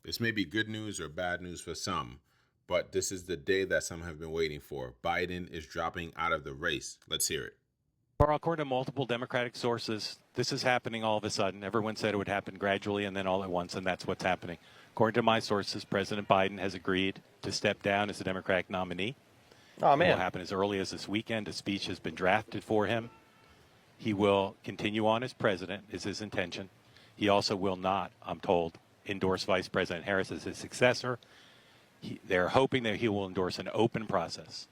This may be good news or bad news for some, but this is the day that some have been waiting for. Biden is dropping out of the race. Let's hear it. Carl, according to multiple Democratic sources, this is happening all of a sudden. Everyone said it would happen gradually and then all at once, and that's what's happening. According to my sources, President Biden has agreed to step down as the Democratic nominee. Oh, It will man. happen as early as this weekend. A speech has been drafted for him. He will continue on as president, is his intention. He also will not, I'm told, endorse Vice President Harris as his successor. They're hoping that he will endorse an open process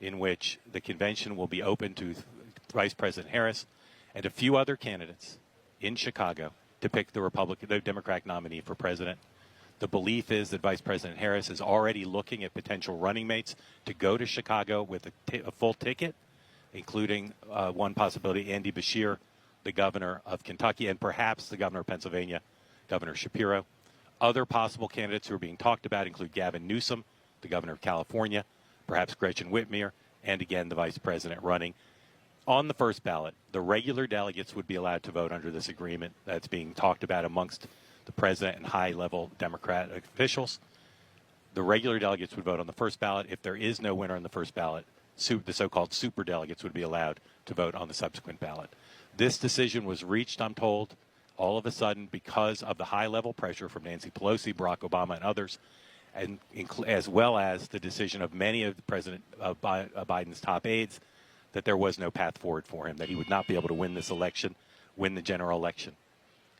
in which the convention will be open to Vice President Harris and a few other candidates in Chicago to pick the Democratic nominee for president. The belief is that Vice President Harris is already looking at potential running mates to go to Chicago with a full ticket, including one possibility, Andy Beshear, the governor of Kentucky, and perhaps the governor of Pennsylvania, Governor Shapiro. Other possible candidates who are being talked about include Gavin Newsom, the governor of California, perhaps Gretchen Whitmer, and again, the vice president running. On the first ballot, the regular delegates would be allowed to vote under this agreement that's being talked about amongst the president and high-level Democratic officials. The regular delegates would vote on the first ballot. If there is no winner on the first ballot, the so-called superdelegates would be allowed to vote on the subsequent ballot. This decision was reached, I'm told, all of a sudden because of the high-level pressure from Nancy Pelosi, Barack Obama, and others, and as well as the decision of many of President Biden's top aides that there was no path forward for him, that he would not be able to win this election, win the general election.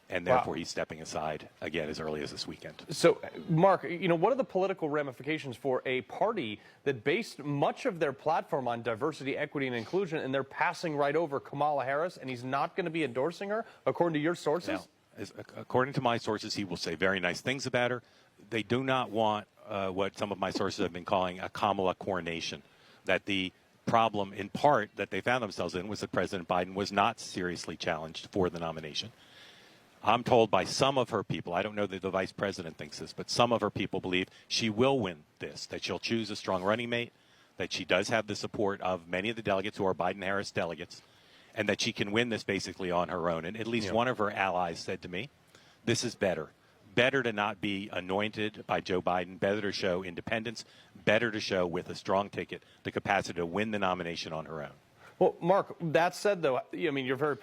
And therefore, he's stepping aside again as early as this weekend. So, Mark, what are the political ramifications for a party that based much of their platform on diversity, equity, and inclusion, and they're passing right over Kamala Harris, and he's not going to be endorsing her, according to your sources? Now, according to my sources, he will say very nice things about her. They do not want what some of my sources have been calling a Kamala coronation, that the problem, in part, that they found themselves in was that President Biden was not seriously challenged for the nomination. I'm told by some of her people, I don't know that the vice president thinks this, but some of her people believe she will win this, that she'll choose a strong running mate, that she does have the support of many of the delegates who are Biden-Harris delegates, and that she can win this basically on her own. And at least one of her allies said to me, this is better. Better to not be anointed by Joe Biden, better to show independence, better to show with a strong ticket the capacity to win the nomination on her own. Well, Mark, that said, though, you're very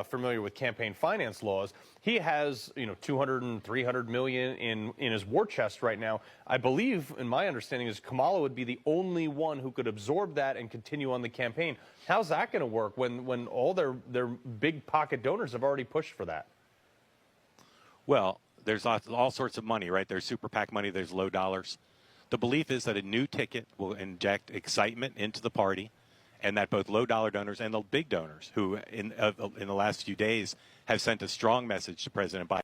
familiar with campaign finance laws. He has, 200 and 300 million in his war chest right now. I believe, in my understanding, is Kamala would be the only one who could absorb that and continue on the campaign. How's that going to work when all their big pocket donors have already pushed for that? Well, there's all sorts of money, right? There's super PAC money, there's low dollars. The belief is that a new ticket will inject excitement into the party, and that both low-dollar donors and the big donors who, in the last few days, have sent a strong message to President Biden.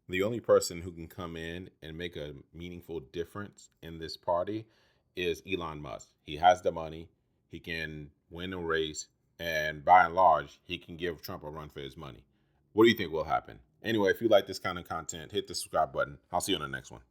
The only person who can come in and make a meaningful difference in this party is Elon Musk. He has the money. He can win a race. And by and large, he can give Trump a run for his money. What do you think will happen? Anyway, if you like this kind of content, hit the subscribe button. I'll see you on the next one.